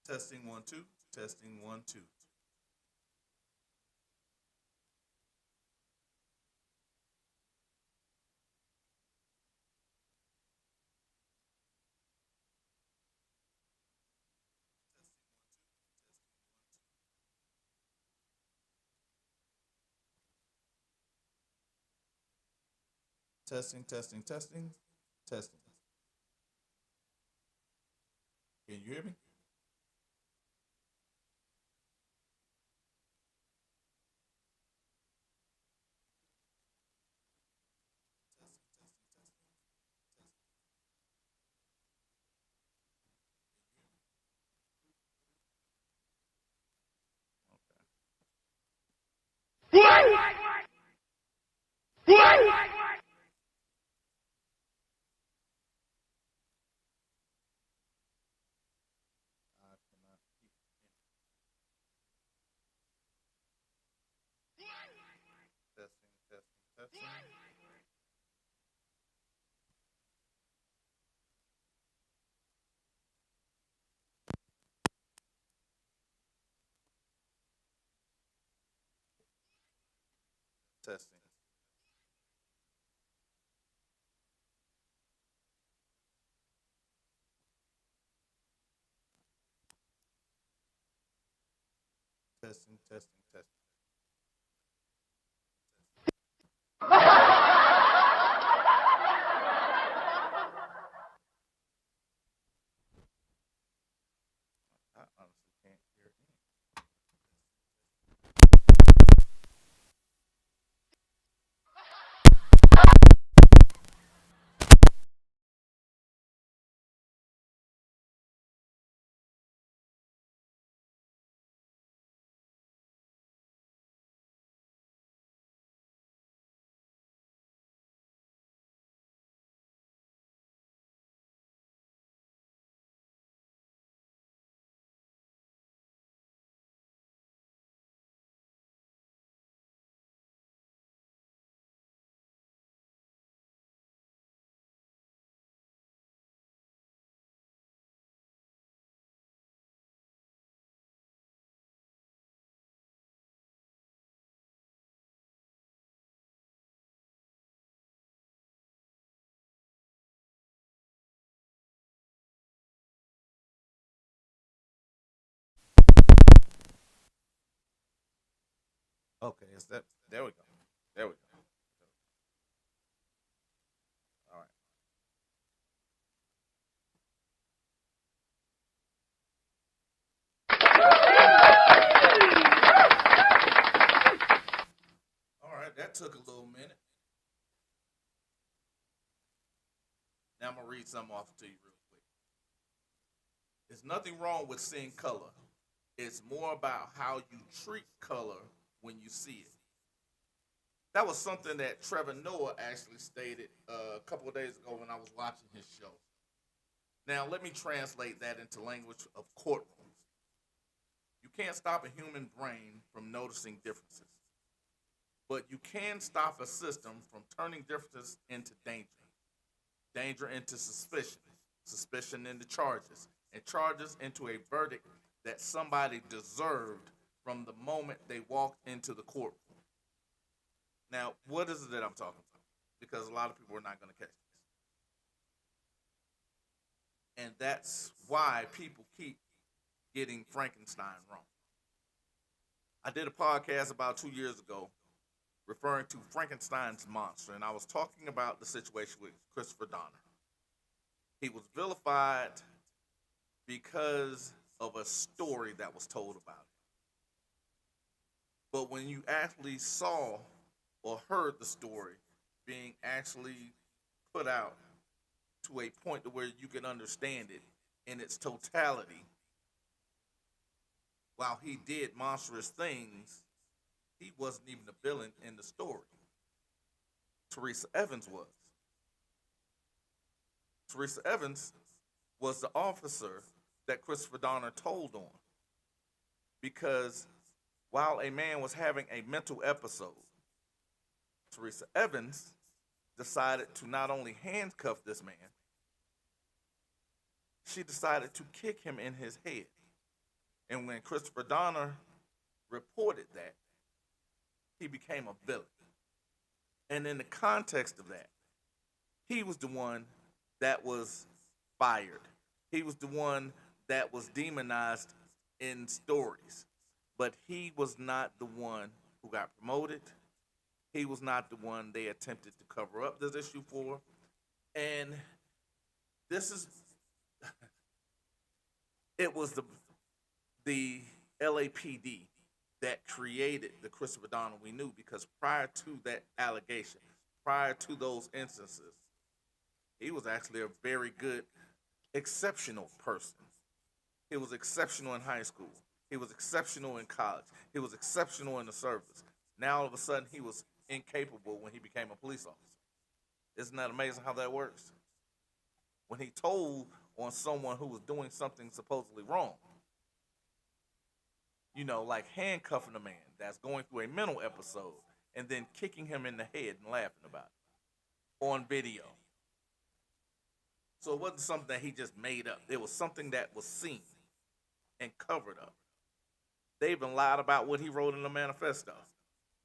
Testing one, two. Testing one, two. Testing, testing, testing, testing. Can you hear me? I cannot keep testing, testing, testing. Testing. Testing, testing, testing. I honestly can't hear any. Okay, is that there we go. There we go. All right. All right, that took a little minute. Now I'm gonna read something off to you real quick. There's nothing wrong with seeing color. It's more about how you treat color when you see it. That was something that Trevor Noah actually stated a couple of days ago when I was watching his show. Now, let me translate that into language of courtrooms. You can't stop a human brain from noticing differences, but you can stop a system from turning differences into danger, danger into suspicion, suspicion into charges, and charges into a verdict that somebody deserved from the moment they walked into the courtroom. Now, what is it that I'm talking about? Because a lot of people are not going to catch this. And that's why people keep getting Frankenstein wrong. I did a podcast about 2 years ago referring to Frankenstein's monster, and I was talking about the situation with Christopher Donner. He was vilified because of a story that was told about it. But when you actually saw or heard the story being actually put out to a point to where you can understand it in its totality, while he did monstrous things, he wasn't even the villain in the story. Teresa Evans was. Teresa Evans was the officer that Christopher Donner told on because while a man was having a mental episode, Teresa Evans decided to not only handcuff this man, she decided to kick him in his head. And when Christopher Donner reported that, he became a villain. And in the context of that, he was the one that was fired. He was the one that was demonized in stories. But he was not the one who got promoted. He was not the one they attempted to cover up this issue for. And this is it was the LAPD that created the Christopher Donner we knew, because prior to that allegation, prior to those instances, he was actually a very good, exceptional person. He was exceptional in high school. He was exceptional in college. He was exceptional in the service. Now all of a sudden he was incapable when he became a police officer. Isn't that amazing how that works? When he told on someone who was doing something supposedly wrong, like handcuffing a man that's going through a mental episode and then kicking him in the head and laughing about it on video. So it wasn't something that he just made up. It was something that was seen and covered up. They even lied about what he wrote in the manifesto,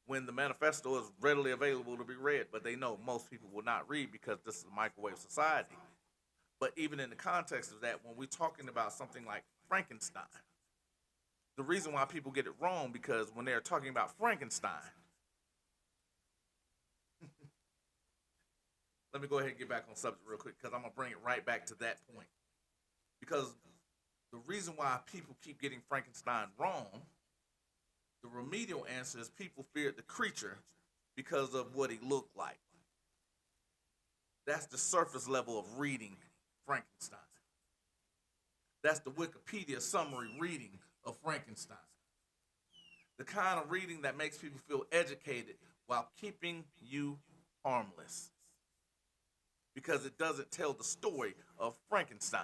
when the manifesto is readily available to be read, but they know most people will not read because this is a microwave society. But even in the context of that, when we're talking about something like Frankenstein, the reason why people get it wrong, because when they're talking about Frankenstein, let me go ahead and get back on subject real quick, because I'm going to bring it right back to that point. Because the reason why people keep getting Frankenstein wrong, the remedial answer is people feared the creature because of what he looked like. That's the surface level of reading Frankenstein. That's the Wikipedia summary reading of Frankenstein. The kind of reading that makes people feel educated while keeping you harmless. Because it doesn't tell the story of Frankenstein.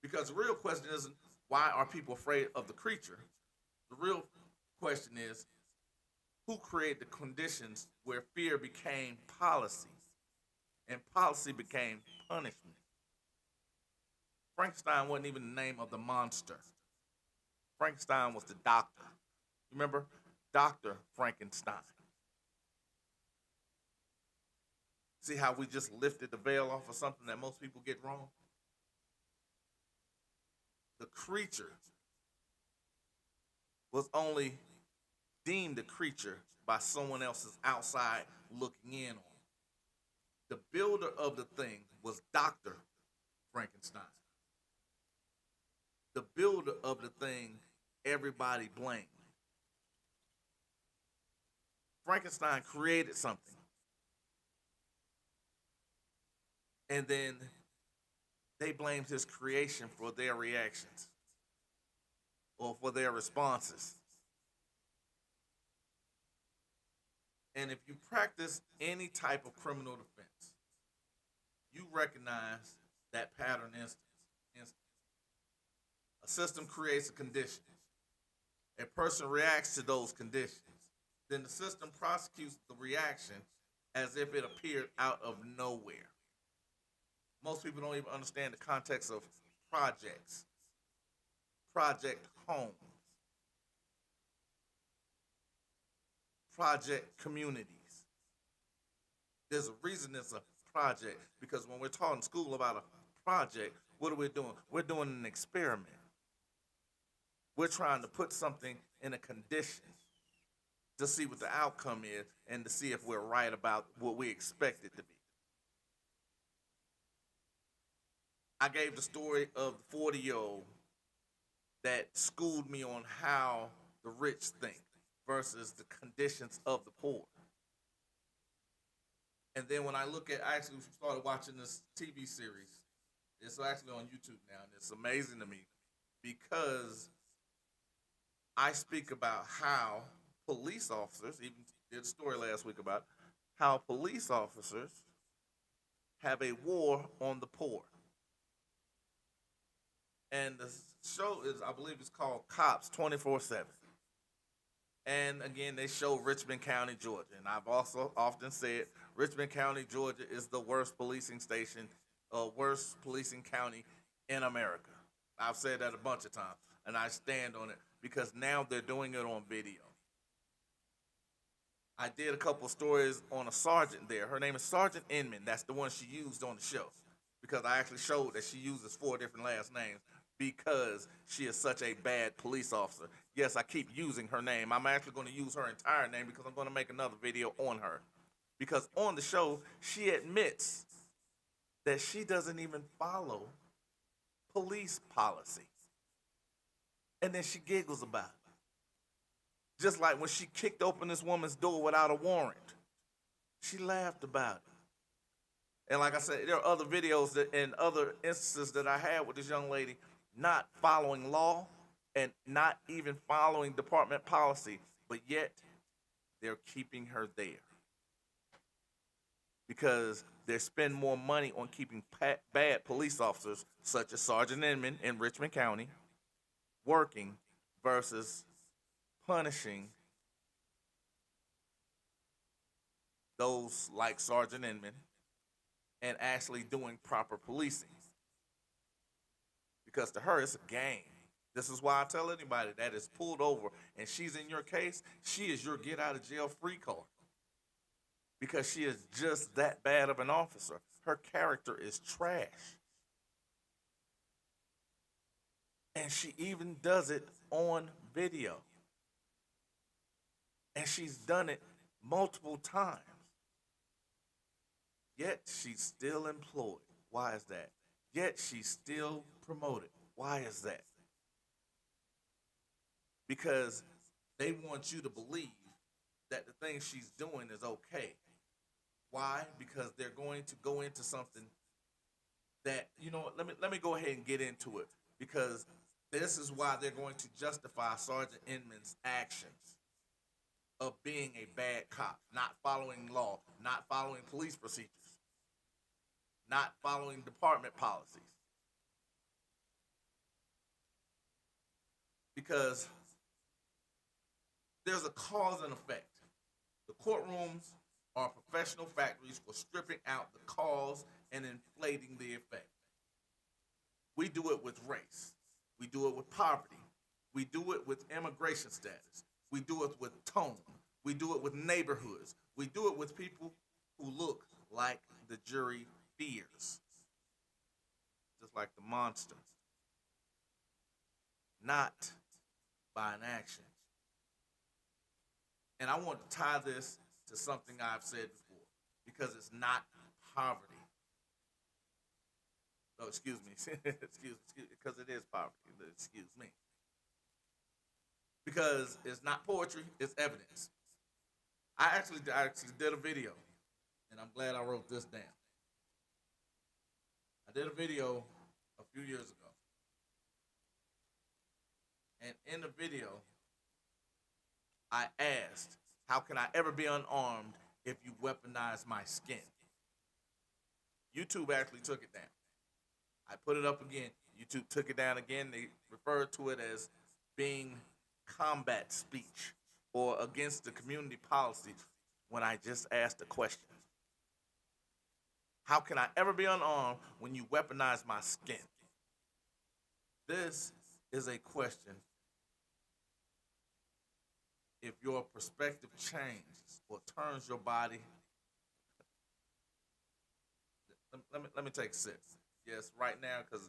Because the real question isn't why are people afraid of the creature? The real question is, who created the conditions where fear became policy and policy became punishment? Frankenstein wasn't even the name of the monster. Frankenstein was the doctor. Remember? Dr. Frankenstein. See how we just lifted the veil off of something that most people get wrong? The creature was only deemed a creature by someone else's outside looking in on it. The builder of the thing was Dr. Frankenstein. The builder of the thing, everybody blamed. Frankenstein created something. And then they blamed his creation for their reactions or for their responses. And if you practice any type of criminal defense, you recognize that pattern instantly. A system creates a condition. A person reacts to those conditions. Then the system prosecutes the reaction as if it appeared out of nowhere. Most people don't even understand the context of projects, project homes, project communities. There's a reason it's a project, because when we're taught in school about a project, what are we doing? We're doing an experiment. We're trying to put something in a condition to see what the outcome is and to see if we're right about what we expect it to be. I gave the story of the 40-year-old that schooled me on how the rich think versus the conditions of the poor. And then when I actually started watching this TV series. It's actually on YouTube now, and it's amazing to me because I speak about how police officers, even did a story last week about how police officers have a war on the poor. And the show is, I believe it's called Cops 24/7. And again, they show Richmond County, Georgia. And I've also often said Richmond County, Georgia is the worst policing station, worst policing county in America. I've said that a bunch of times. and I stand on it because now they're doing it on video. I did a couple stories on a sergeant there. Her name is Sergeant Inman. That's the one she used on the show because I actually showed that she uses 4 different last names because she is such a bad police officer. Yes, I keep using her name. I'm actually going to use her entire name because I'm going to make another video on her. Because on the show, she admits that she doesn't even follow police policy. And then she giggles about it. Just like when she kicked open this woman's door without a warrant. She laughed about it. And like I said, there are other videos and other instances that I had with this young lady not following law and not even following department policy, but yet they're keeping her there because they spend more money on keeping bad police officers, such as Sergeant Inman in Richmond County, working versus punishing those like Sergeant Inman and actually doing proper policing. Because to her, it's a game. This is why I tell anybody that is pulled over and she's in your case, she is your get out of jail free card. Because she is just that bad of an officer. Her character is trash. And she even does it on video. And she's done it multiple times. Yet she's still employed. Why is that? Yet she's still promoted. Why is that? Because they want you to believe that the thing she's doing is okay. Why? Because they're going to go into something that, you know, let me go ahead and get into it. Because this is why they're going to justify Sergeant Inman's actions of being a bad cop, not following law, not following police procedures, not following department policies. Because there's a cause and effect. The courtrooms are professional factories for stripping out the cause and inflating the effect. We do it with race. We do it with poverty. We do it with immigration status. We do it with tone. We do it with neighborhoods. We do it with people who look like the jury fears. Just like the monster. Not by an action. And I want to tie this to something I've said before, because it's not poverty. Oh, excuse me. excuse, because it is poverty. Excuse me. Because it's not poetry, it's evidence. I actually did a video, and I'm glad I wrote this down. I did a video a few years ago. And in the video, I asked, how can I ever be unarmed if you weaponize my skin? YouTube actually took it down. I put it up again. YouTube took it down again. They referred to it as being combat speech or against the community policy when I just asked a question. How can I ever be unarmed when you weaponize my skin? This is a question. If your perspective changes or turns your body, let me take 6. Yes, right now, because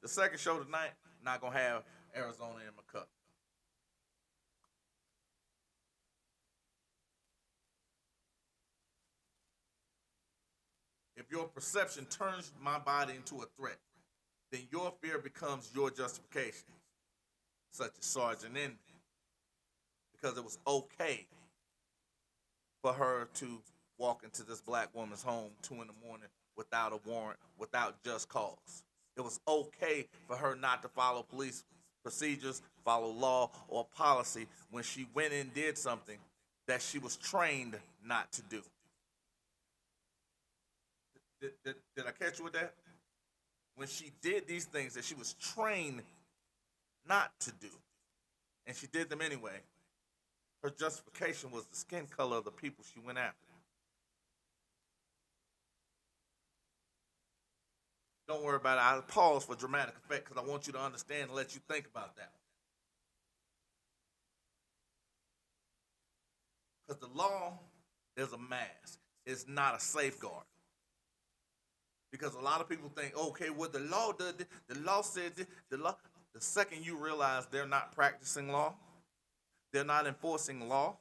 the second show tonight, I'm not gonna have Arizona in my cup. If your perception turns my body into a threat, then your fear becomes your justification, such as Sergeant Inman. Because it was okay for her to walk into this black woman's home 2 in the morning without a warrant, without just cause. It was okay for her not to follow police procedures, follow law or policy when she went and did something that she was trained not to do. Did I catch you with that? When she did these things that she was trained not to do, and she did them anyway, her justification was the skin color of the people she went after. Don't worry about it. I'll pause for dramatic effect because I want you to understand and let you think about that. Because the law is a mask. It's not a safeguard. Because a lot of people think, okay, well, the law did this, the law said this, the law. The second you realize they're not practicing law, they're not enforcing law,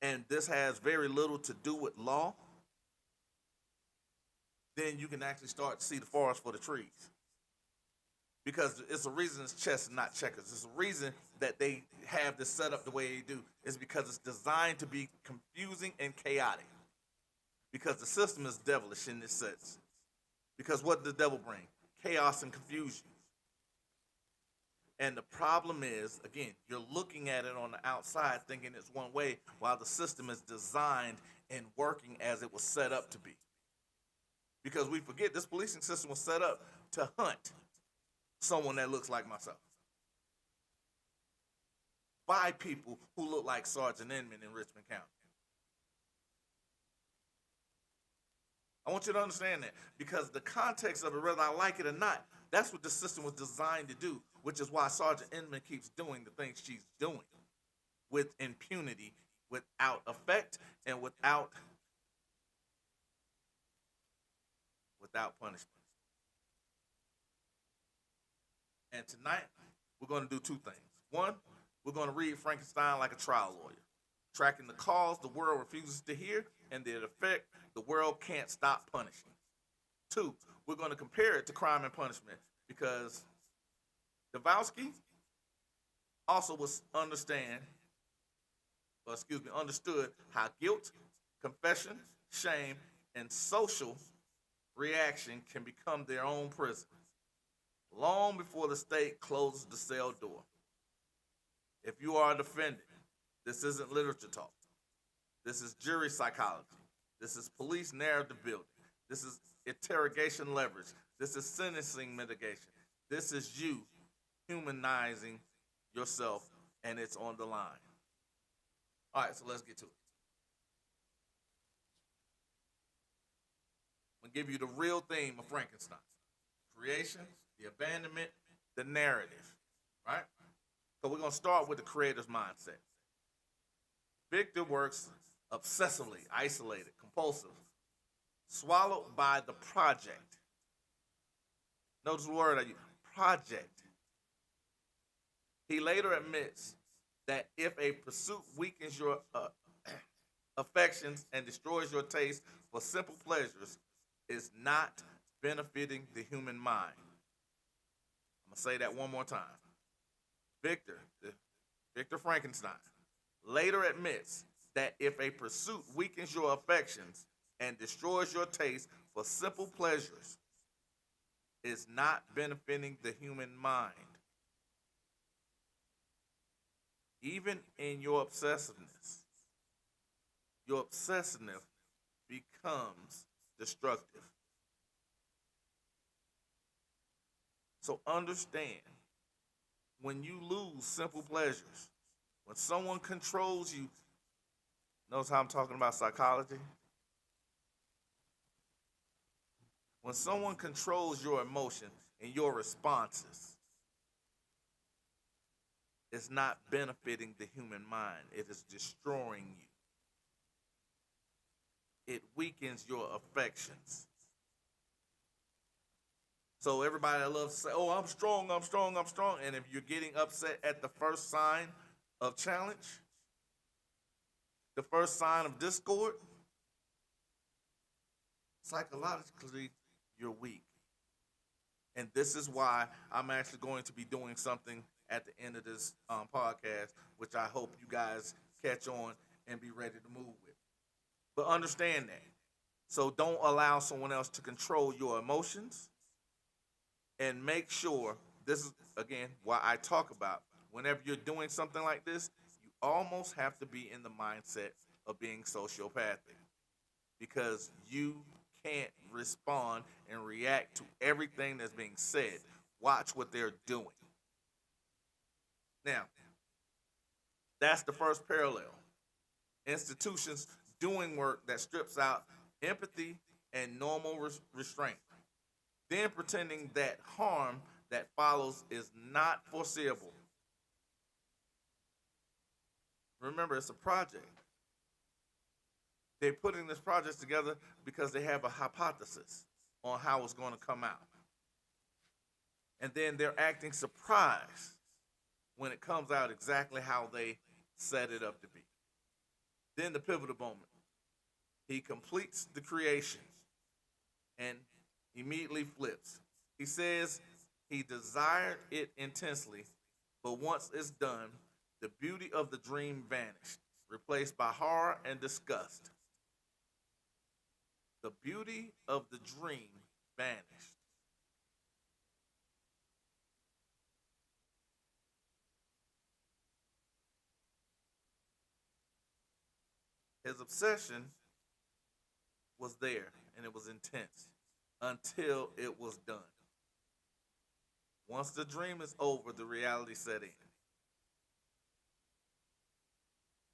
and this has very little to do with law, then you can actually start to see the forest for the trees. Because it's a reason it's chess and not checkers. It's a reason that they have this set up the way they do. It's because it's designed to be confusing and chaotic. Because the system is devilish in this sense. Because what does the devil bring? Chaos and confusion. And the problem is, again, you're looking at it on the outside thinking it's one way while the system is designed and working as it was set up to be. Because we forget this policing system was set up to hunt someone that looks like myself. By people who look like Sergeant Inman in Richmond County. I want you to understand that because the context of it, whether I like it or not, that's what the system was designed to do, which is why Sergeant Inman keeps doing the things she's doing with impunity, without effect, and without punishment. And tonight, we're going to do two things. One, we're going to read Frankenstein like a trial lawyer, tracking the cause the world refuses to hear and the effect the world can't stop punishing. Two, we're going to compare it to Crime and Punishment because Davowski also understood how guilt, confession, shame, and social reaction can become their own prison long before the state closes the cell door. If you are a defendant, this isn't literature talk. This is jury psychology. This is police narrative building. This is interrogation leverage. This is sentencing mitigation. This is you humanizing yourself, and it's on the line. All right, so let's get to it. I'm going to give you the real theme of Frankenstein. Creation, the abandonment, the narrative, right? So we're going to start with the creator's mindset. Victor works obsessively, isolated, compulsive, swallowed by the project. Notice the word I use, project. He later admits that if a pursuit weakens your affections and destroys your taste for simple pleasures, it's not benefiting the human mind. I'm going to say that one more time. Victor Frankenstein, later admits that if a pursuit weakens your affections and destroys your taste for simple pleasures, it's not benefiting the human mind. Even in your obsessiveness becomes destructive. So understand, when you lose simple pleasures, when someone controls you, notice how I'm talking about psychology? When someone controls your emotions and your responses, it's not benefiting the human mind. It is destroying you. It weakens your affections. So everybody that loves to say, oh, I'm strong. And if you're getting upset at the first sign of challenge, the first sign of discord, psychologically, you're weak. And this is why I'm actually going to be doing something at the end of this podcast, which I hope you guys catch on and be ready to move with. But understand that. So don't allow someone else to control your emotions. And make sure, this is, again, why I talk about, whenever you're doing something like this, you almost have to be in the mindset of being sociopathic. Because you can't respond and react to everything that's being said. Watch what they're doing. Now, that's the first parallel. Institutions doing work that strips out empathy and normal restraint. then pretending that harm that follows is not foreseeable. Remember, it's a project. They're putting this project together because they have a hypothesis on how it's going to come out. And then they're acting surprised when it comes out exactly how they set it up to be. Then the pivotal moment. He completes the creation and immediately flips. He says he desired it intensely, but once it's done, the beauty of the dream vanished, replaced by horror and disgust. The beauty of the dream vanished. His obsession was there and it was intense until it was done. Once the dream is over, the reality set in.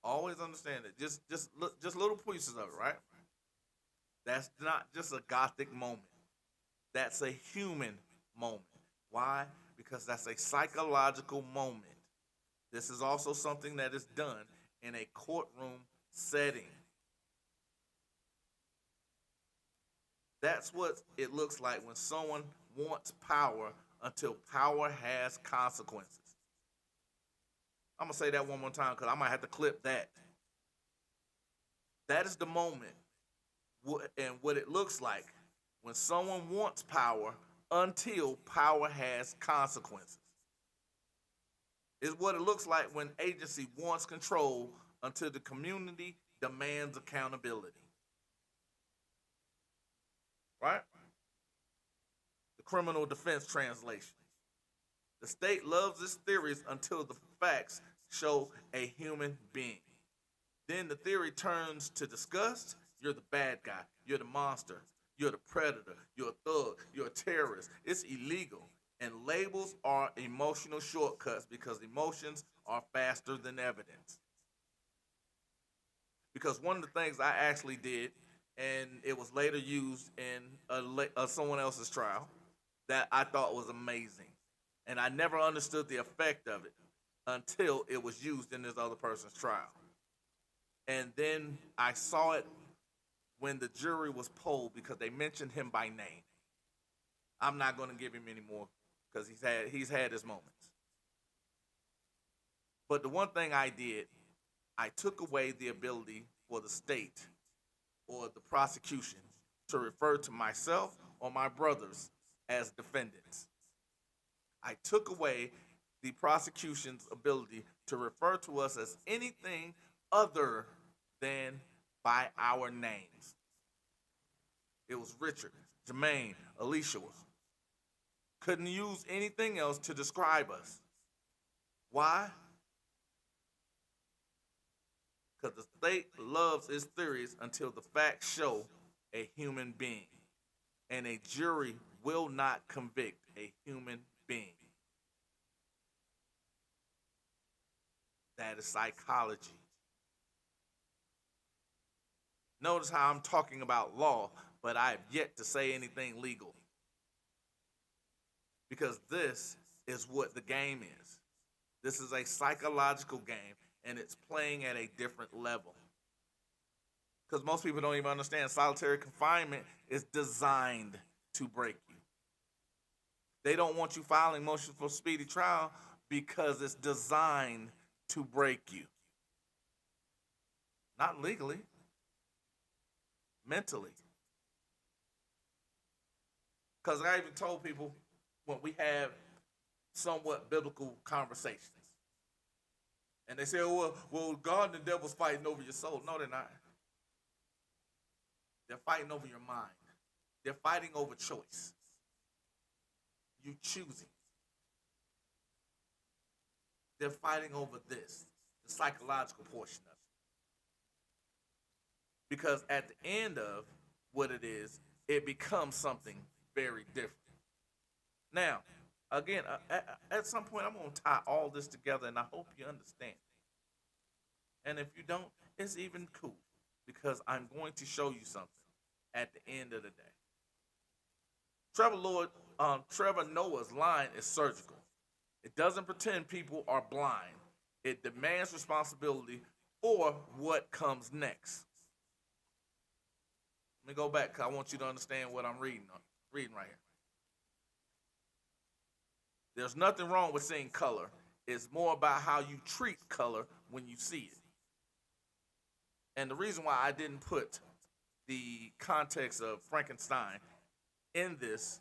Always understand it. Just little pieces of it, right? That's not just a gothic moment. That's a human moment. Why? Because that's a psychological moment. This is also something that is done in a courtroom setting. That's what it looks like when someone wants power until power has consequences. I'm going to say that one more time because I might have to clip that. That is the moment and what it looks like when someone wants power until power has consequences. It's what it looks like when agency wants control until the community demands accountability. Right? The criminal defense translation. The state loves its theories until the facts show a human being. Then the theory turns to disgust. You're the bad guy. You're the monster. You're the predator. You're a thug. You're a terrorist. It's illegal. And labels are emotional shortcuts because emotions are faster than evidence. Because one of the things I actually did, and it was later used in someone else's trial, that I thought was amazing. And I never understood the effect of it until it was used in this other person's trial. And then I saw it when the jury was polled because they mentioned him by name. I'm not going to give him any more because he's had his moments. But the one thing I did, I took away the ability for the state or the prosecution to refer to myself or my brothers as defendants. I took away the prosecution's ability to refer to us as anything other than by our names. It was Richard, Jermaine, Alicia. Couldn't use anything else to describe us. Why? Because the state loves its theories until the facts show a human being. And a jury will not convict a human being. That is psychology. Notice how I'm talking about law, but I have yet to say anything legal. Because this is what the game is. This is a psychological game, and it's playing at a different level. Because most people don't even understand solitary confinement is designed to break you. They don't want you filing motions for speedy trial because it's designed to break you. Not legally, mentally. Because I even told people when we have somewhat biblical conversations, and they say, oh, well, God and the devil's fighting over your soul. No, they're not. They're fighting over your mind. They're fighting over choice. You choosing. They're fighting over this, the psychological portion of it. Because at the end of what it is, it becomes something very different. Now, again, at some point, I'm going to tie all this together, and I hope you understand. And if you don't, it's even cool because I'm going to show you something at the end of the day. Trevor Noah's line is surgical. It doesn't pretend people are blind. It demands responsibility for what comes next. Let me go back because I want you to understand what I'm reading right here. There's nothing wrong with seeing color. It's more about how you treat color when you see it. And the reason why I didn't put the context of Frankenstein in this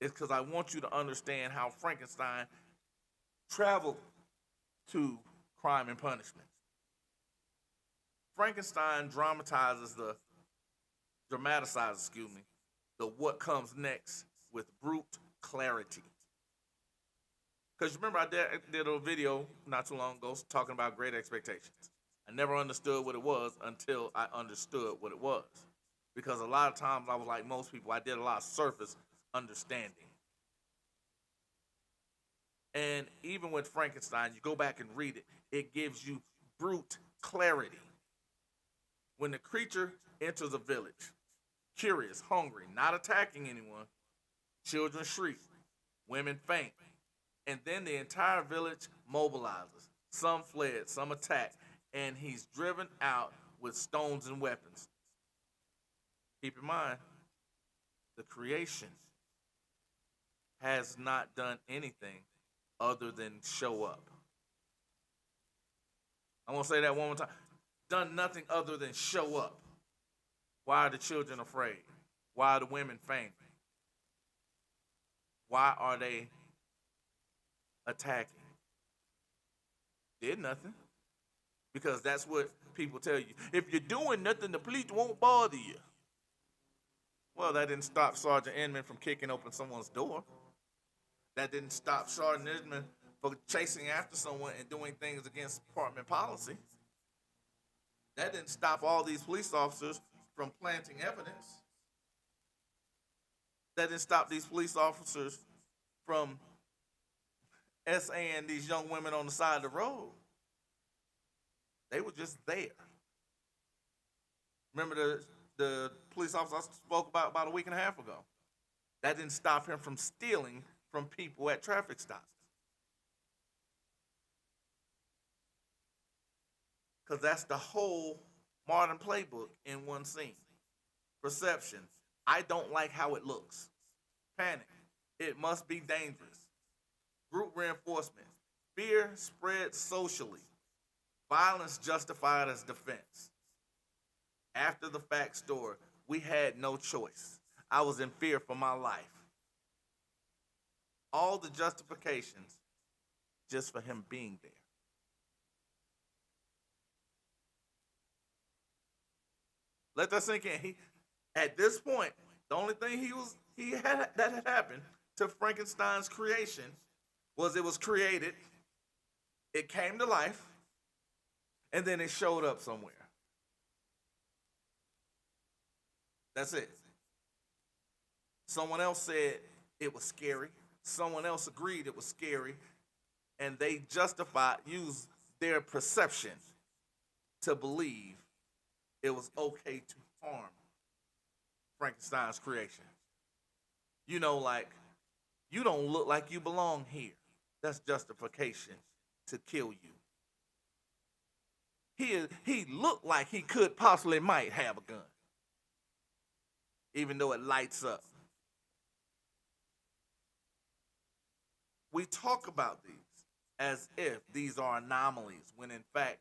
is because I want you to understand how Frankenstein traveled to crime and punishment. Frankenstein dramatizes, the what comes next with brute clarity. Because remember, I did a video not too long ago talking about Great Expectations. I never understood what it was until I understood what it was. Because a lot of times I was like most people, I did a lot of surface understanding. And even with Frankenstein, you go back and read it, it gives you brute clarity. When the creature enters a village, curious, hungry, not attacking anyone, children shriek, women faint, and then the entire village mobilizes. Some fled, some attacked, and he's driven out with stones and weapons. Keep in mind, the creation has not done anything other than show up. I want to say that one more time. Done nothing other than show up. Why are the children afraid? Why are the women fainting? Why are they attacking? Did nothing. Because that's what people tell you. If you're doing nothing, the police won't bother you. Well, that didn't stop Sergeant Inman from kicking open someone's door. That didn't stop Sergeant Inman from chasing after someone and doing things against department policy. That didn't stop all these police officers from planting evidence. That didn't stop these police officers from SAing these young women on the side of the road. They were just there. Remember the police officer I spoke about a week and a half ago? That didn't stop him from stealing from people at traffic stops. Because that's the whole modern playbook in one scene. Perception. I don't like how it looks. Panic. It must be dangerous. Group reinforcement. Fear spread socially. Violence justified as defense. After the fact story, we had no choice. I was in fear for my life. All the justifications just for him being there. Let that sink in. At this point, the only thing that had happened to Frankenstein's creation was it was created, it came to life, and then it showed up somewhere. That's it. Someone else said it was scary. Someone else agreed it was scary. And they used their perception to believe it was okay to harm Frankenstein's creation. Like, you don't look like you belong here. That's justification to kill you. He looked like he might have a gun, even though it lights up. We talk about these as if these are anomalies, when in fact,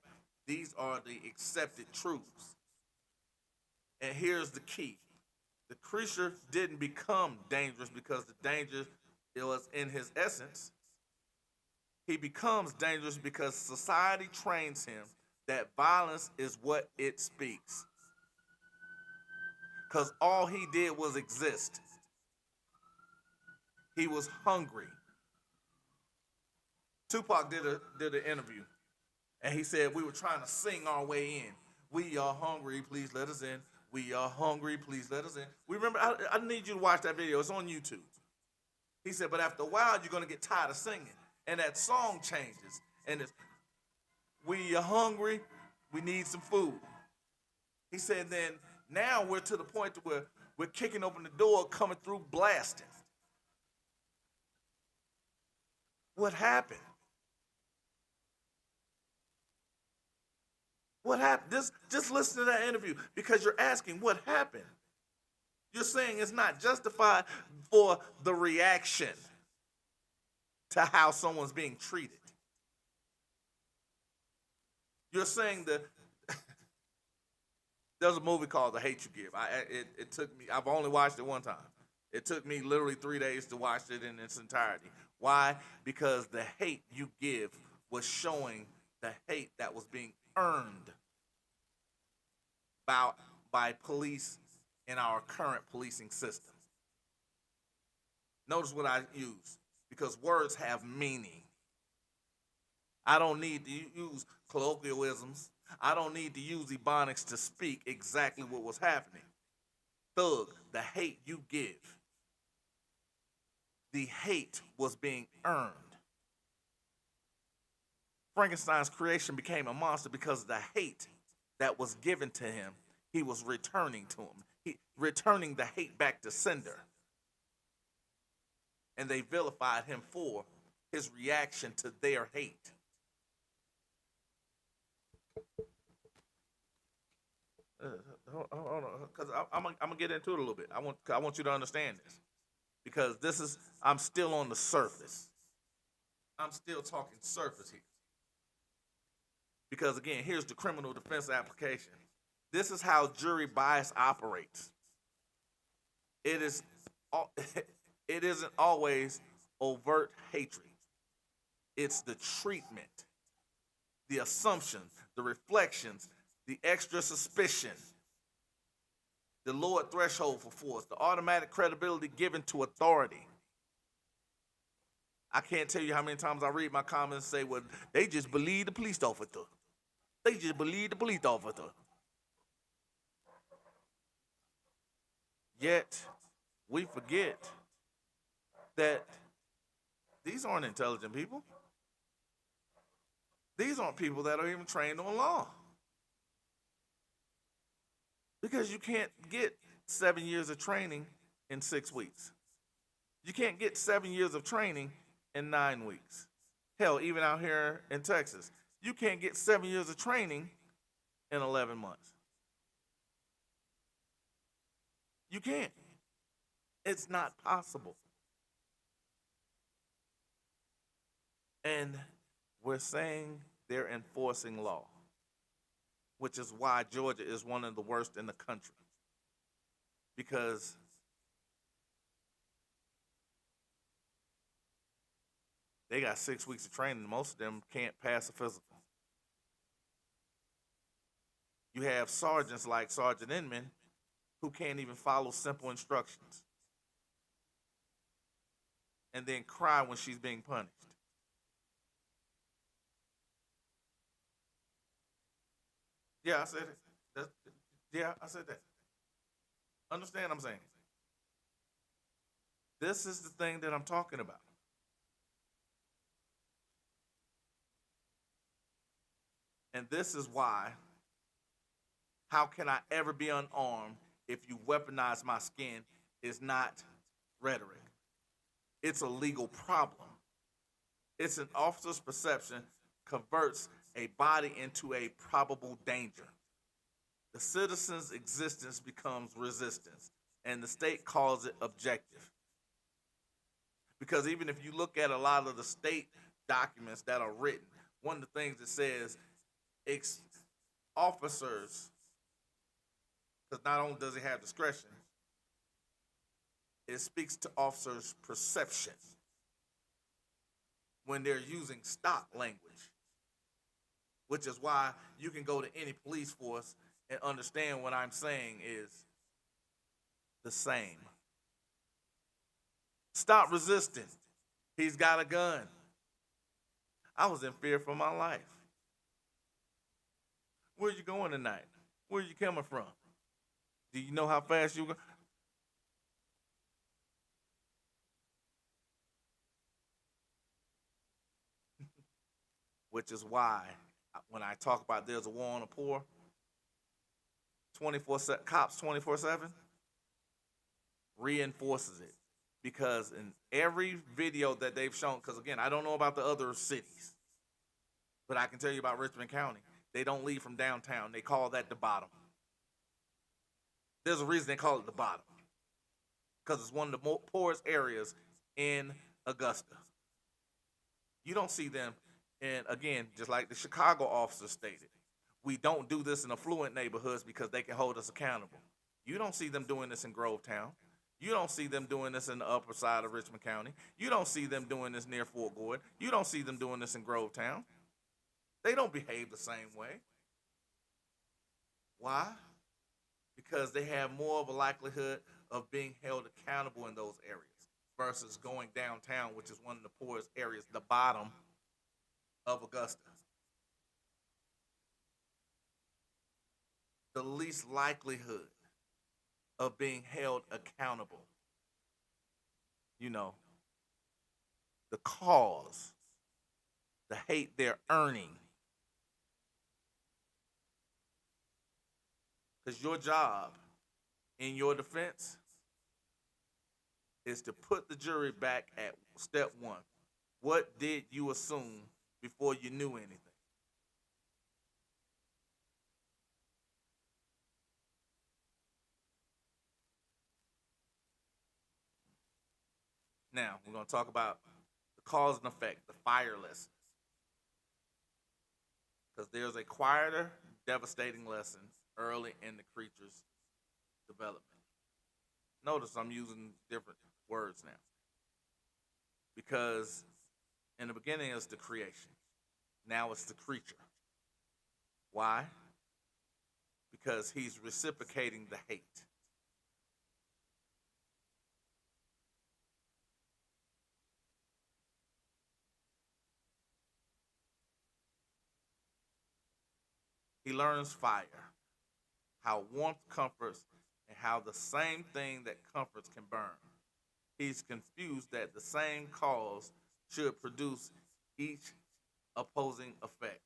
these are the accepted truths. And here's the key. The creature didn't become dangerous because the danger was in his essence. He becomes dangerous because society trains him that violence is what it speaks. Because all he did was exist. He was hungry. Tupac did an interview, and he said, we were trying to sing our way in. We are hungry, please let us in. We are hungry, please let us in. We remember, I need you to watch that video. It's on YouTube. He said, but after a while, you're going to get tired of singing. And that song changes. And it's, we are hungry, we need some food. He said, then now we're to the point where We're kicking open the door, coming through, blasting. What happened? What happened? Just listen to that interview because you're asking what happened. You're saying it's not justified for the reaction to how someone's being treated. You're saying that there's a movie called The Hate You Give. It took me, I've only watched it one time. It took me literally 3 days to watch it in its entirety. Why? Because the hate you give was showing the hate that was being earned by police in our current policing system. Notice what I use, because words have meaning. I don't need to use colloquialisms. I don't need to use ebonics to speak exactly what was happening. Thug, the hate you give. The hate was being earned. Frankenstein's creation became a monster because of the hate that was given to him. He was returning to him. Returning the hate back to sender. And they vilified him for his reaction to their hate. Hold on, because I'm gonna get into it a little bit. I want you to understand this, because I'm still on the surface. I'm still talking surface here. Because again, here's the criminal defense application. This is how jury bias operates. It isn't always overt hatred. It's the treatment, the assumptions, the reflections, the extra suspicion, the lowered threshold for force, the automatic credibility given to authority. I can't tell you how many times I read my comments and say, well, they just believe the police officer. They just believe the police officer. Yet, we forget that these aren't intelligent people. These aren't people that are even trained on law. Because you can't get 7 years of training in 6 weeks. You can't get 7 years of training in 9 weeks. Hell, even out here in Texas, you can't get 7 years of training in 11 months. You can't. It's not possible. And we're saying they're enforcing law, which is why Georgia is one of the worst in the country. Because they got 6 weeks of training. Most of them can't pass a physical. You have sergeants like Sergeant Inman who can't even follow simple instructions and then cry when she's being punished. Yeah, I said it. Yeah, I said that. Understand what I'm saying? This is the thing that I'm talking about. And this is why, how can I ever be unarmed if you weaponize my skin is not rhetoric. It's a legal problem. It's an officer's perception converts a body into a probable danger. The citizen's existence becomes resistance, and the state calls it objective. Because even if you look at a lot of the state documents that are written, one of the things it says, officers, because not only does it have discretion, it speaks to officers' perception when they're using stock language, which is why you can go to any police force and understand what I'm saying is the same. Stop resisting. He's got a gun. I was in fear for my life. Where you going tonight? Where you coming from? Do you know how fast you go? Which is why when I talk about there's a war on the poor, 24/7 cops 24/7, reinforces it. Because in every video that they've shown, because again, I don't know about the other cities, but I can tell you about Richmond County. They don't leave from downtown. They call that the bottom. There's a reason they call it the bottom. Because it's one of the poorest areas in Augusta. You don't see them, and again, just like the Chicago officer stated, we don't do this in affluent neighborhoods because they can hold us accountable. You don't see them doing this in Grovetown. You don't see them doing this in the upper side of Richmond County. You don't see them doing this near Fort Gordon. You don't see them doing this in Grovetown. They don't behave the same way. Why? Because they have more of a likelihood of being held accountable in those areas versus going downtown, which is one of the poorest areas, the bottom of Augusta. The least likelihood of being held accountable. You know, the cause, the hate they're earning. Because your job in your defense is to put the jury back at step one. What did you assume before you knew anything? Now, we're going to talk about the cause and effect, the fire lesson. Because there's a quieter, devastating lesson early in the creature's development. Notice I'm using different words now. Because in the beginning it's the creation. Now it's the creature. Why? Because he's reciprocating the hate. He learns fire, how warmth comforts, and how the same thing that comforts can burn. He's confused that the same cause should produce each opposing effect.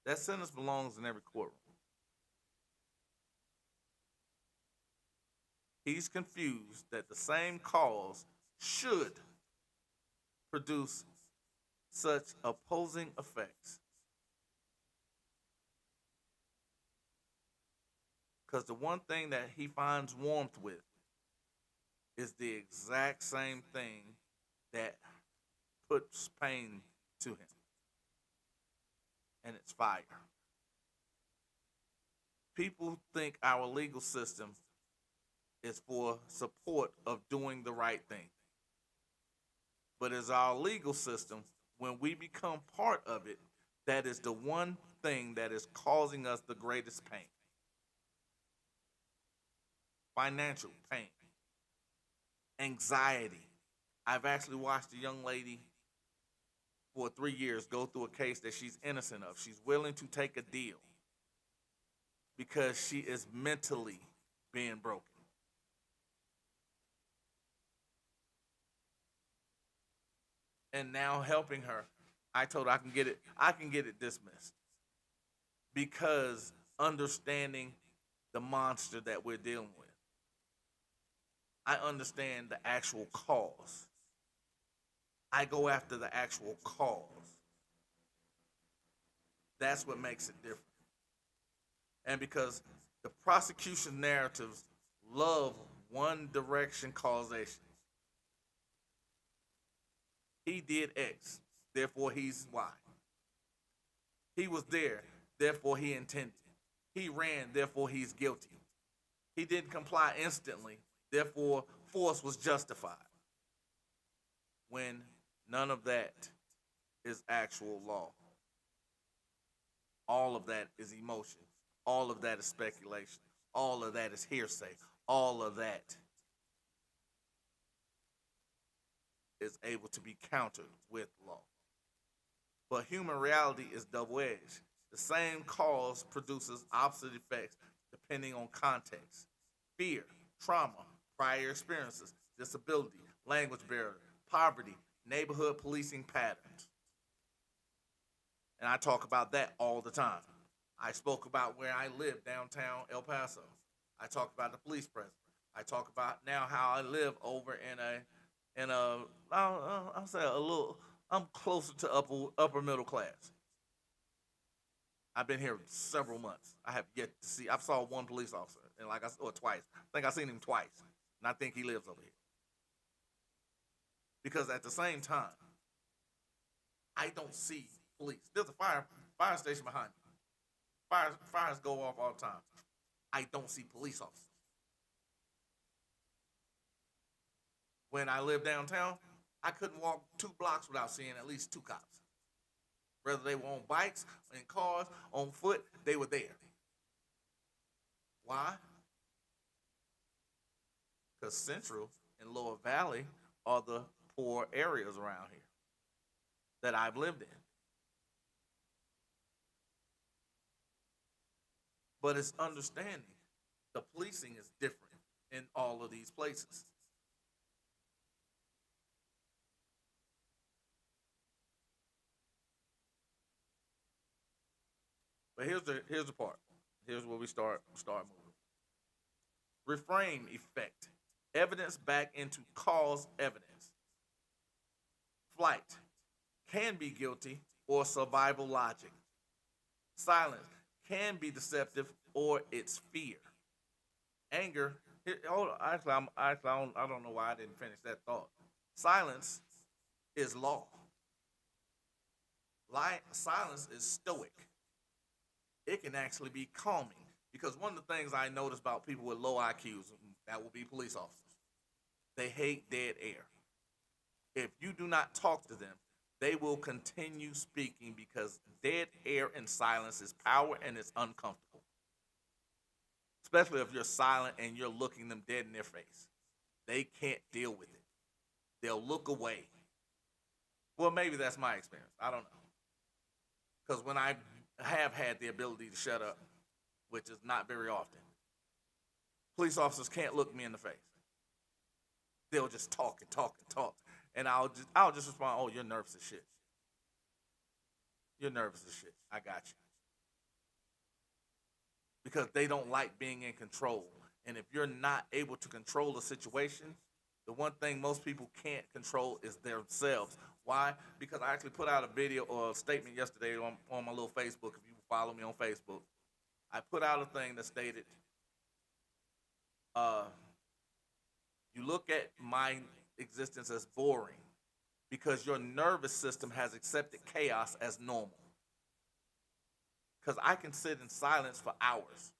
That sentence belongs in every courtroom. He's confused that the same cause should produce such opposing effects. Because the one thing that he finds warmth with is the exact same thing that puts pain to him. And it's fire. People think our legal system is for support of doing the right thing. But as our legal system, when we become part of it, that is the one thing that is causing us the greatest pain. Financial pain, anxiety. I've actually watched a young lady for 3 years go through a case that she's innocent of. She's willing to take a deal because she is mentally being broken. And now helping her, I told her I can get it dismissed. Because understanding the monster that we're dealing with. I understand the actual cause. I go after the actual cause. That's what makes it different. And because the prosecution narratives love one direction causation. He did X, therefore he's Y. He was there, therefore he intended. He ran, therefore he's guilty. He didn't comply instantly, therefore force was justified. When none of that is actual law. All of that is emotion. All of that is speculation. All of that is hearsay. All of that is able to be countered with law. But human reality is double-edged. The same cause produces opposite effects depending on context. Fear, trauma, prior experiences, disability, language barrier, poverty, neighborhood policing patterns. And I talk about that all the time. I spoke about where I live downtown El Paso. I talked about the police presence. I talk about now how I live over in a I'll say a little. I'm closer to upper middle class. I've been here several months. I have yet to see. I've saw one police officer, and like I said, or twice. I think I've seen him twice, and I think he lives over here. Because at the same time, I don't see police. There's a fire station behind me. Fires go off all the time. I don't see police officers. When I lived downtown, I couldn't walk 2 blocks without seeing at least 2 cops. Whether they were on bikes, in cars, on foot, they were there. Why? Because Central and Lower Valley are the poor areas around here that I've lived in. But it's understanding the policing is different in all of these places. But here's the part. Here's where we start moving. Reframe effect. Evidence back into cause evidence. Flight can be guilty or survival logic. Silence can be deceptive or it's fear. Anger. Hold on, actually, I don't know why I didn't finish that thought. Silence is law. Silence is stoic. It can actually be calming. Because one of the things I notice about people with low IQs, that will be police officers, they hate dead air. If you do not talk to them, they will continue speaking because dead air and silence is power and it's uncomfortable. Especially if you're silent and you're looking them dead in their face. They can't deal with it. They'll look away. Well, maybe that's my experience. I don't know. Because when I have had the ability to shut up, which is not very often, police officers can't look me in the face. They'll just talk and talk and talk. And I'll just respond, oh, you're nervous as shit. You're nervous as shit. I got you. Because they don't like being in control. And if you're not able to control the situation, the one thing most people can't control is themselves. Why? Because I actually put out a video or a statement yesterday on my little Facebook. If you follow me on Facebook, I put out a thing that stated, you look at my existence as boring because your nervous system has accepted chaos as normal. Because I can sit in silence for hours.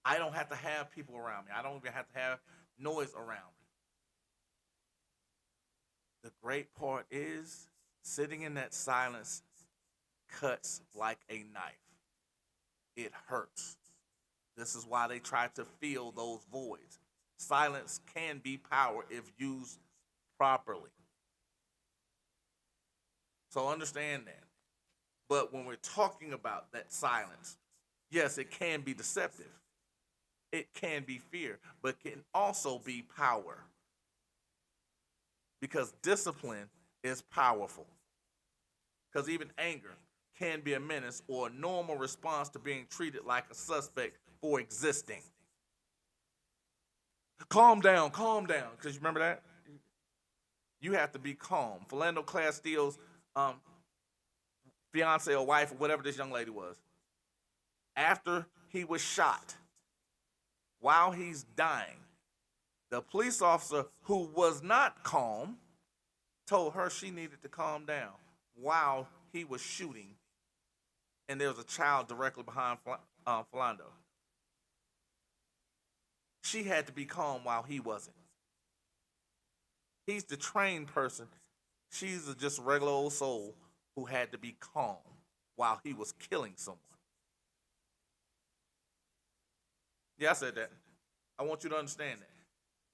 I don't have to have people around me. I don't even have to have noise around me. The great part is sitting in that silence cuts like a knife. It hurts. This is why they try to fill those voids. Silence can be power if used properly. So understand that. But when we're talking about that silence, yes, it can be deceptive. It can be fear, but it can also be power. Because discipline is powerful. Because even anger can be a menace or a normal response to being treated like a suspect for existing. Calm down, calm down. Because you remember that? You have to be calm. Philando Castile's fiance or wife or whatever this young lady was, after he was shot, while he's dying, the police officer who was not calm told her she needed to calm down while he was shooting, and there was a child directly behind Philando. She had to be calm while he wasn't. He's the trained person. She's just a regular old soul who had to be calm while he was killing someone. Yeah, I said that. I want you to understand that.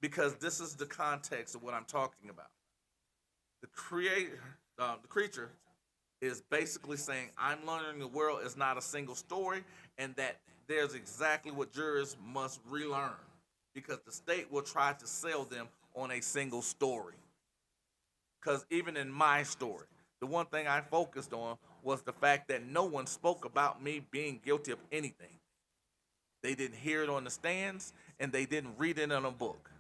Because this is the context of what I'm talking about. The creature is basically saying, I'm learning the world is not a single story, and that there's exactly what jurors must relearn. Because the state will try to sell them on a single story. Because even in my story, the one thing I focused on was the fact that no one spoke about me being guilty of anything. They didn't hear it on the stands, and they didn't read it in a book.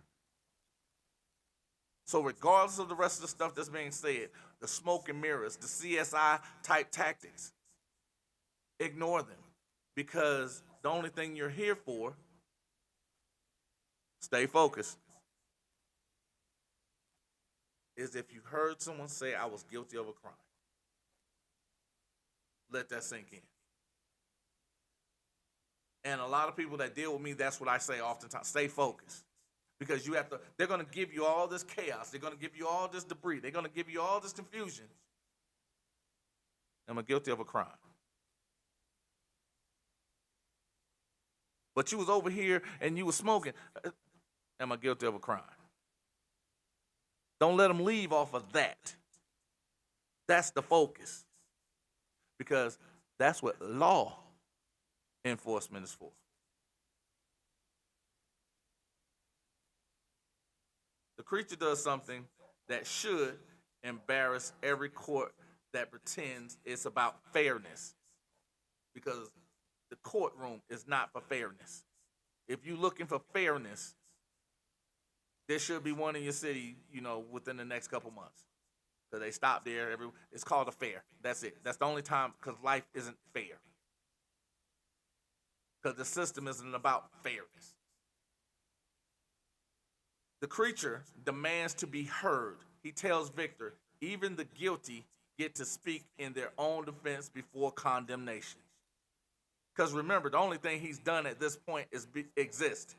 So regardless of the rest of the stuff that's being said, the smoke and mirrors, the CSI type tactics, ignore them. Because the only thing you're here for, stay focused, is if you heard someone say I was guilty of a crime. Let that sink in. And a lot of people that deal with me, that's what I say oftentimes. Stay focused. Because you have to, they're going to give you all this chaos. They're going to give you all this debris. They're going to give you all this confusion. Am I guilty of a crime? But you was over here and you was smoking. Am I guilty of a crime? Don't let them leave off of that. That's the focus. Because that's what law enforcement is for. The creature does something that should embarrass every court that pretends it's about fairness. Because the courtroom is not for fairness. If you're looking for fairness, there should be one in your city, within the next couple months. So they stop there. It's called a fair. That's it. That's the only time, because life isn't fair. Because the system isn't about fairness. The creature demands to be heard. He tells Victor, even the guilty get to speak in their own defense before condemnation. Because remember, the only thing he's done at this point is exist.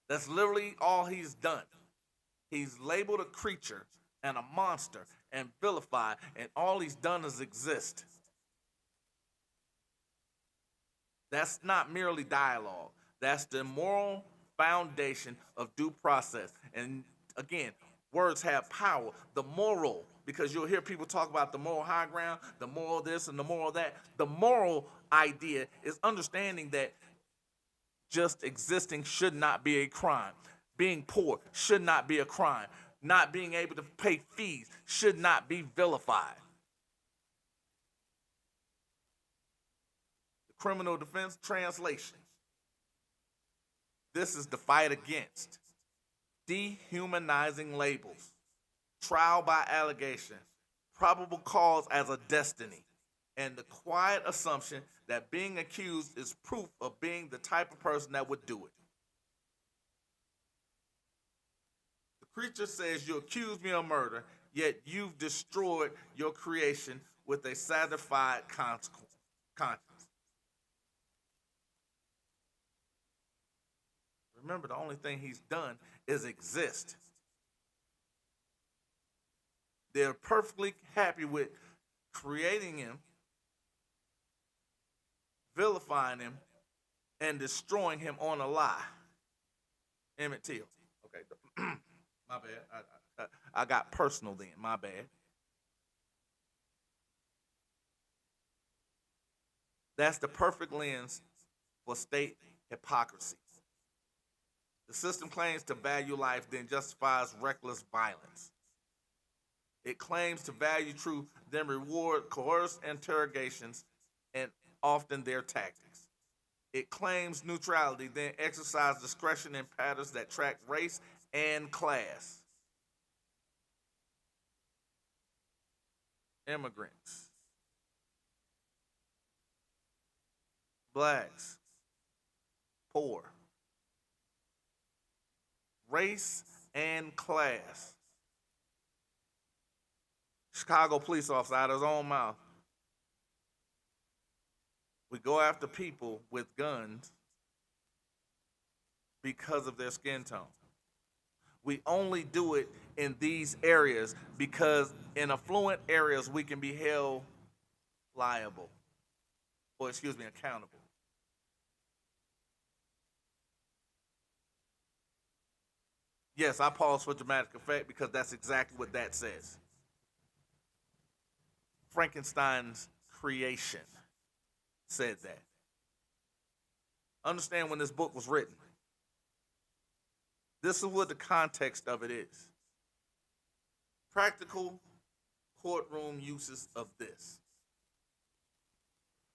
That's literally all he's done. He's labeled a creature and a monster and vilified, and all he's done is exist. That's not merely dialogue. That's the moral foundation of due process. And again, words have power. The moral, because you'll hear people talk about the moral high ground, the moral this and the moral that. The moral idea is understanding that just existing should not be a crime. Being poor should not be a crime. Not being able to pay fees should not be vilified. The criminal defense translation. This is the fight against dehumanizing labels, trial by allegation, probable cause as a destiny, and the quiet assumption that being accused is proof of being the type of person that would do it. The creature says, you accuse me of murder, yet you've destroyed your creation with a satisfied conscience. Remember, the only thing he's done is exist. They're perfectly happy with creating him, vilifying him, and destroying him on a lie. Emmett Till. Okay, my bad. I got personal then. My bad. That's the perfect lens for state hypocrisy. The system claims to value life, then justifies reckless violence. It claims to value truth, then reward coerced interrogations and often their tactics. It claims neutrality, then exercise discretion in patterns that track race and class. Immigrants, blacks, poor, race and class. Chicago police officer out of his own mouth. We go after people with guns because of their skin tone. We only do it in these areas because in affluent areas we can be held liable, or accountable. Yes, I pause for dramatic effect because that's exactly what that says. Frankenstein's creation said that. Understand when this book was written. This is what the context of it is. Practical courtroom uses of this.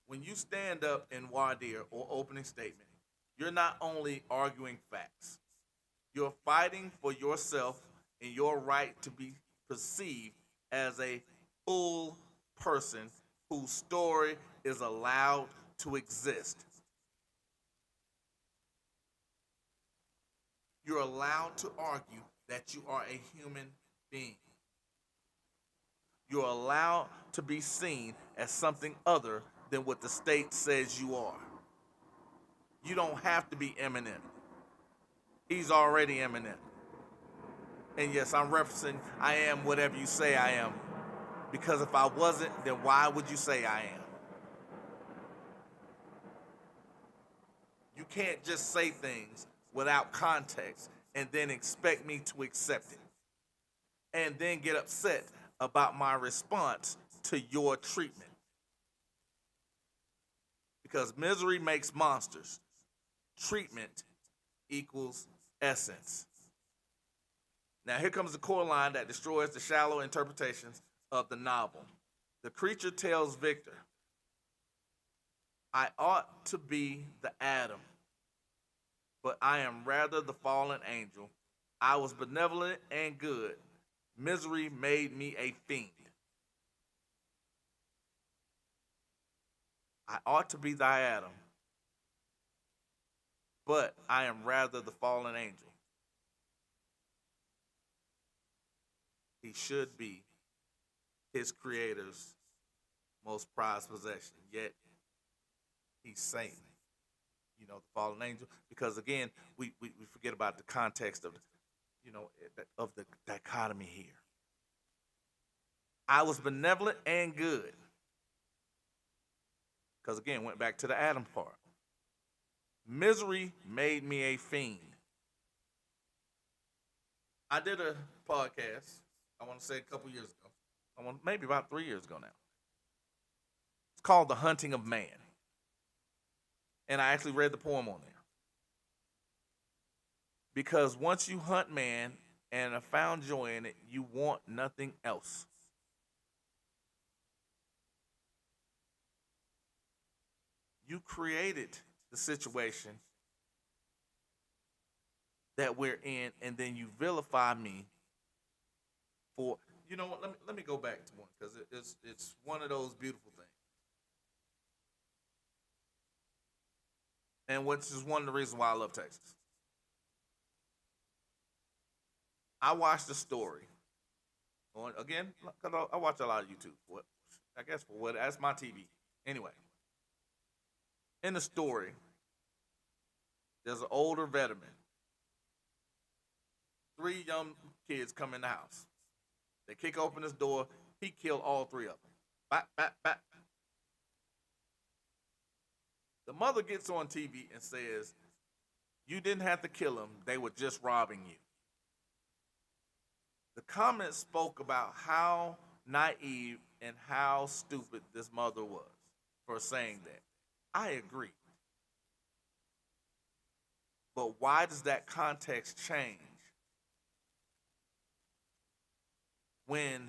When you stand up in voir dire or opening statement, you're not only arguing facts, you're fighting for yourself and your right to be perceived as a full person whose story is allowed to exist. You're allowed to argue that you are a human being. You're allowed to be seen as something other than what the state says you are. You don't have to be Eminem. He's already Eminem. And yes, I'm referencing I am whatever you say I am. Because if I wasn't, then why would you say I am? You can't just say things without context and then expect me to accept it. And then get upset about my response to your treatment. Because misery makes monsters. Treatment equals essence. Now here comes the core line that destroys the shallow interpretations of the novel. The creature tells Victor, I ought to be the Adam, but I am rather the fallen angel. I was benevolent and good. Misery made me a fiend. I ought to be thy Adam, but I am rather the fallen angel. He should be his creator's most prized possession, yet he's Satan, the fallen angel, because again, we forget about the context of the dichotomy here. I was benevolent and good. Because again, went back to the Adam part. Misery made me a fiend. I did a podcast, I want to say a couple years ago. Maybe about 3 years ago now. It's called The Hunting of Man. And I actually read the poem on there. Because once you hunt man and have found joy in it, you want nothing else. You created the situation that we're in, and then you vilify me for, you know what, let me go back to one, because it's one of those beautiful things. And which is one of the reasons why I love Texas. I watched the story. Again, I watch a lot of YouTube. That's my TV. Anyway. In the story, there's an older veteran. 3 young kids come in the house. They kick open his door. He killed all 3 of them. Bap, bap, bap. The mother gets on TV and says, you didn't have to kill them. They were just robbing you. The comments spoke about how naive and how stupid this mother was for saying that. I agree. But why does that context change when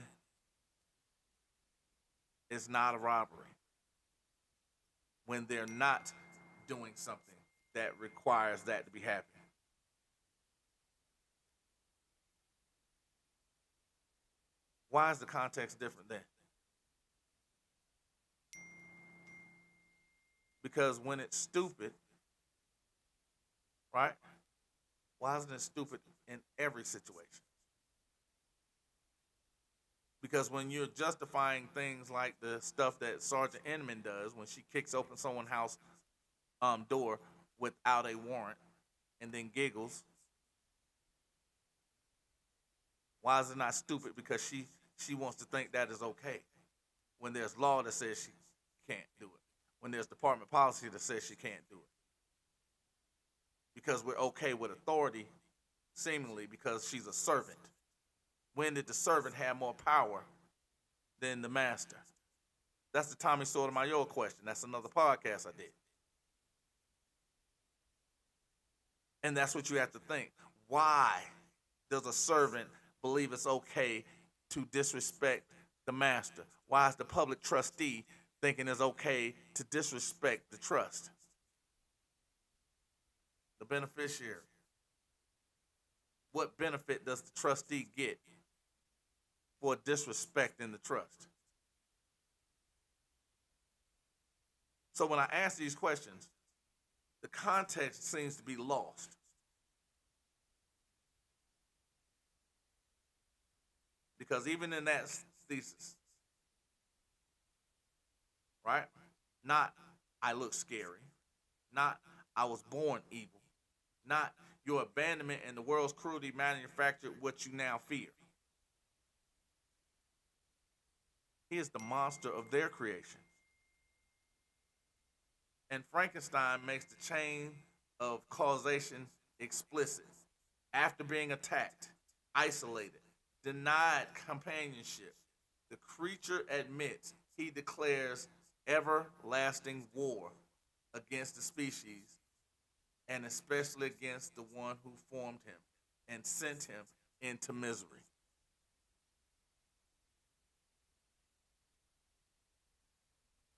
it's not a robbery? When they're not doing something that requires that to be happening? Why is the context different then? Because when it's stupid, right? Why isn't it stupid in every situation? Because when you're justifying things like the stuff that Sergeant Inman does when she kicks open someone's house door without a warrant and then giggles, why is it not stupid? Because she wants to think that is okay when there's law that says she can't do it. When there's department policy that says she can't do it. Because we're okay with authority, seemingly, because she's a servant. When did the servant have more power than the master? That's the Tommy Sotomayor question. That's another podcast I did. And that's what you have to think. Why does a servant believe it's okay to disrespect the master? Why is the public trustee thinking it's okay to disrespect the trust? The beneficiary. What benefit does the trustee get for disrespecting the trust? So when I ask these questions, the context seems to be lost. Because even in that thesis, right? Not I look scary, not I was born evil, not your abandonment and the world's cruelty manufactured what you now fear. He is the monster of their creation. And Frankenstein makes the chain of causation explicit. After being attacked, isolated, denied companionship, the creature admits he declares everlasting war against the species and especially against the one who formed him and sent him into misery.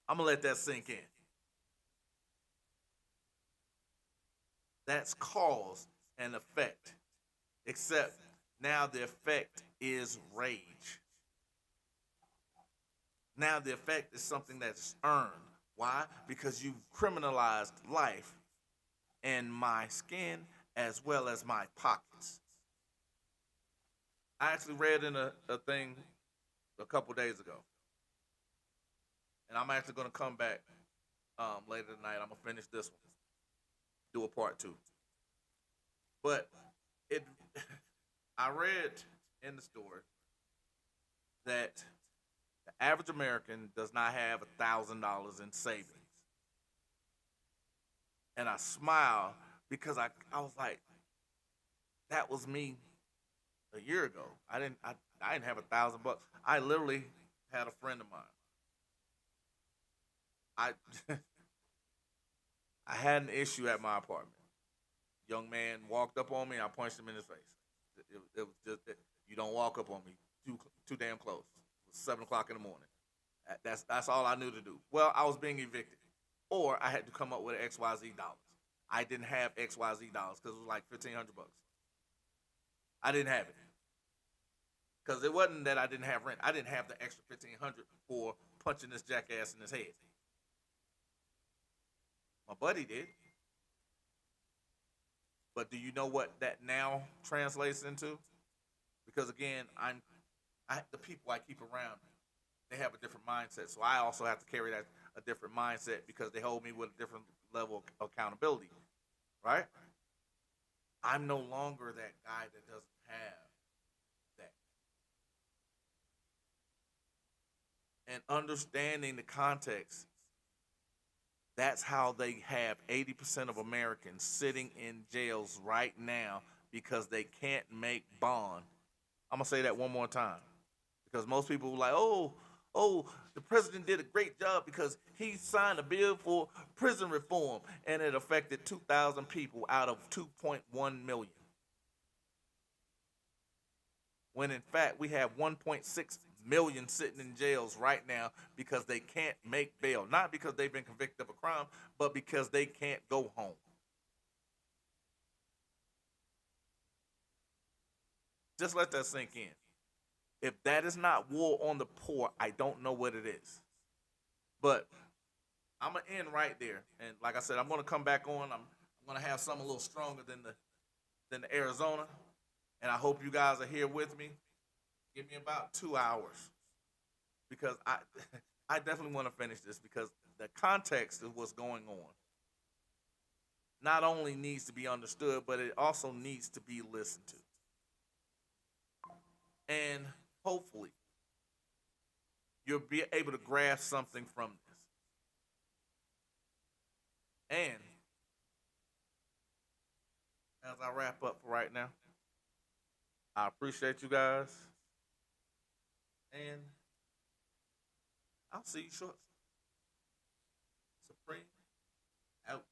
I'm going to let that sink in. That's cause and effect, except now the effect is rage. Now the effect is something that's earned. Why? Because you've criminalized life and my skin as well as my pockets. I actually read in a thing a couple days ago, and I'm actually going to come back later tonight. I'm going to finish this one, do a part two. But it, I read in the story that the average American does not have $1,000 in savings. And I smiled because I was like, that was me a year ago. I didn't have $1,000. I literally had a friend of mine. I had an issue at my apartment. Young man walked up on me. I punched him in his face. It was just you don't walk up on me too damn close. It was 7 o'clock in the morning. That's all I knew to do. Well, I was being evicted, or I had to come up with XYZ dollars. I didn't have XYZ dollars because it was like $1,500. I didn't have it because it wasn't that I didn't have rent. I didn't have the extra $1,500 for punching this jackass in his head. My buddy did. But do you know what that now translates into? Because again, the people I keep around, they have a different mindset. So I also have to carry that a different mindset because they hold me with a different level of accountability, right? I'm no longer that guy that doesn't have that. And understanding the context, that's how they have 80% of Americans sitting in jails right now because they can't make bond. I'm going to say that one more time because most people are like, oh, the president did a great job because he signed a bill for prison reform and it affected 2,000 people out of 2.1 million. When in fact we have 1.6 million sitting in jails right now because they can't make bail. Not because they've been convicted of a crime, but because they can't go home. Just let that sink in. If that is not war on the poor, I don't know what it is. But I'm going to end right there. And like I said, I'm going to come back on. I'm going to have something a little stronger than the Arizona. And I hope you guys are here with me. Give me about 2 hours because I definitely want to finish this because the context of what's going on not only needs to be understood, but it also needs to be listened to. And hopefully you'll be able to grasp something from this. And as I wrap up right now, I appreciate you guys. And I'll see you shortly. Supreme out.